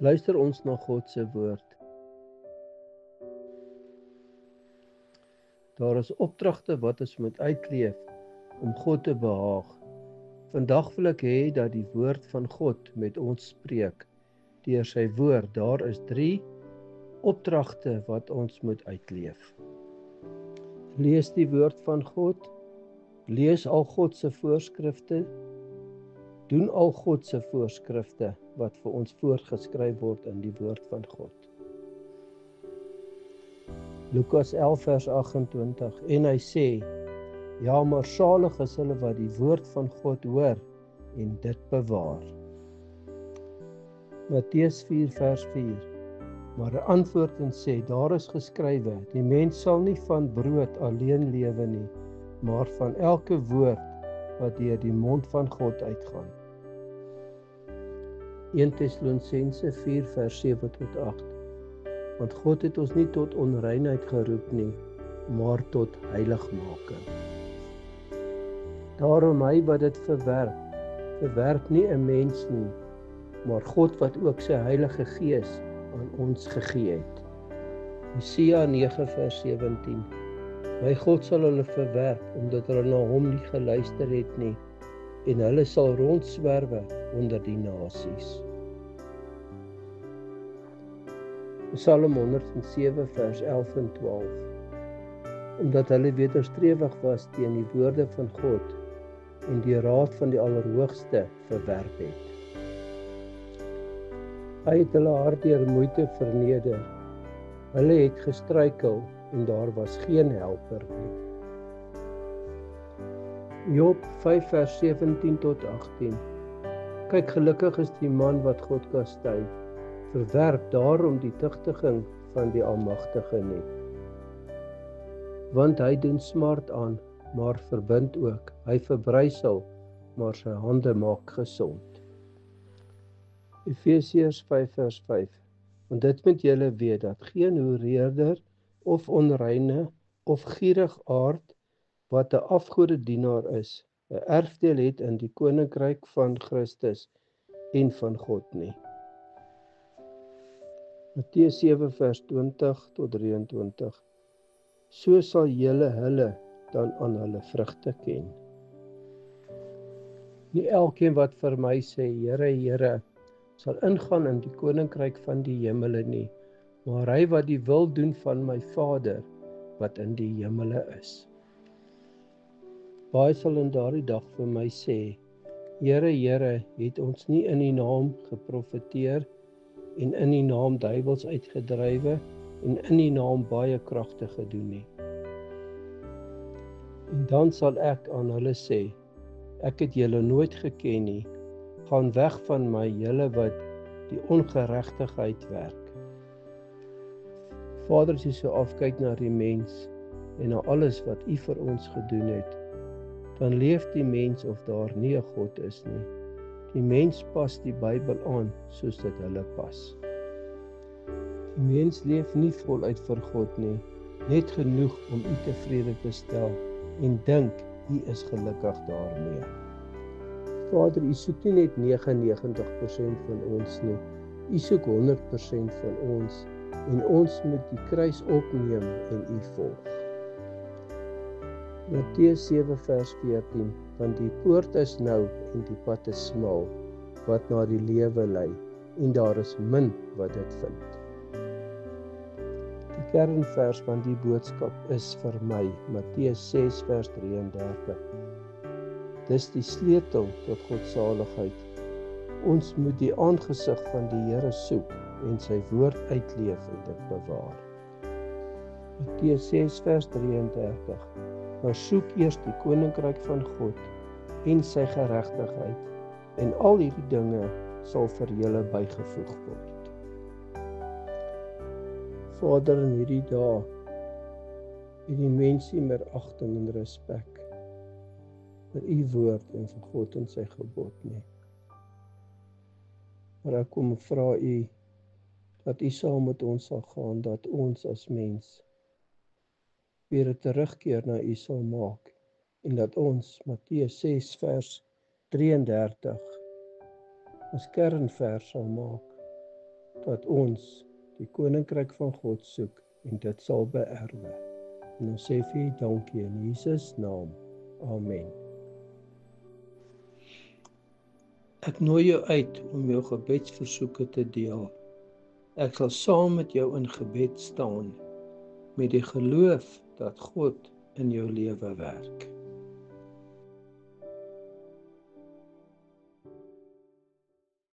Luister ons na God se woord. Daar is opdragte wat ons moet uitleef om God te behaag. Vandag wil ek hê dat die woord van God met ons spreek. Deur sy woord, daar is 3 opdragte wat ons moet uitleef. Lees die woord van God, lees al God se voorskrifte, doen al God se voorskrifte wat vir ons voorgeskryf word in die woord van God. Lukas 11 vers 28 en hy sê, ja, maar salig is hulle wat die woord van God hoor en dit bewaar. Matteus 4 vers 4, maar hy antwoord en sê, daar is geskrywe, die mens sal nie van brood alleen lewe nie, maar van elke woord wat deur die mond van God uitgaan. 1 Tessalonisense 4 vers 7 tot 8, want God het ons nie tot onreinheid geroep nie, maar tot heiligmaking. Daarom hy wat dit verwerp nie 'n mens nie, maar God wat ook sy Heilige Gees aan ons gegee het. Hosea 9 vers 17, my God sal hulle verwerp, omdat hulle na hom nie geluister het nie, en hulle sal rondswerwe onder die nasies. Psalm 107 vers 11 en 12, omdat hulle wederstrewig was teen die woorde van God en die raad van die Allerhoogste verwerp het. Hy het hulle hart deur moeite verneder, hulle het gestruikel en daar was geen helper nie. Job 5 vers 17 tot 18, kyk, gelukkig is die man wat God kastei, verwerp daarom die tugtiging van die Almagtige nie. Want hy doen smart aan, maar verbind ook, hy verbrysel, maar sy hande maak gesond. Efesiërs 5 vers 5, want dit moet julle weet, dat geen hoereerder, of onreine, of gierig aard, wat 'n afgodedienaar is, 'n erfdeel het in die koninkryk van Christus en van God nie. Matteus 7 vers 20 tot 23, so sal julle hulle dan aan hulle vrugte ken. Nie elkeen wat vir my sê, Here, Here, sal ingaan in die koninkryk van die hemele nie, maar hy wat die wil doen van my Vader, wat in die hemele is. Baie sal in daardie dag vir my sê, Here, Here, het ons nie in die naam geprofeteer, en in die naam duiwels uitgedrywe, en in die naam baie kragte gedoen nie. En dan sal ek aan hulle sê, ek het julle nooit geken nie, gaan weg van my, julle wat die ongeregtigheid werk. Vader, as jy so afkyk na die mens, en na alles wat U vir ons gedoen het, dan leef die mens of daar nie 'n God is nie. Die mens pas die Bybel aan, soos dit hulle pas. Die mens leef nie voluit vir God nie, net genoeg om U tevrede te stel, en dink U is gelukkig daarmee. Vader, U soek nie net 99% van ons nie, U soek 100% van ons, en ons moet die kruis opneem en U volg. Matteus 7 vers 14, want die poort is nou en die pad is smal, wat na die lewe lei, en daar is min wat dit vind. Die kernvers van die boodskap is vir my, Matteus 6 vers 33. Dis die sleutel tot godsaligheid. Ons moet die aangesig van die Here soek en sy woord uitleef en dit bewaar. Matteus 6 vers 33. Maar soek eers die koninkryk van God en sy geregtigheid, en al hierdie dinge sal vir julle bygevoeg word. Vader, in hierdie dae het die mense meer agting en respek vir U woord en vir God en sy gebod nie. Maar ek kom vra U dat U saam met ons sal gaan, dat ons as mens weer 'n terugkeer na U sal maak, en dat ons Matteus 6 vers 33 ons kernvers sal maak, dat ons die koninkryk van God soek en dit sal beerwe. En ons sê vir U dankie in Jesus naam. Amen. Ek nooi jou uit om jou gebedsversoeke te deel. Ek sal saam met jou in gebed staan met die geloof dat God in jou lewe werk.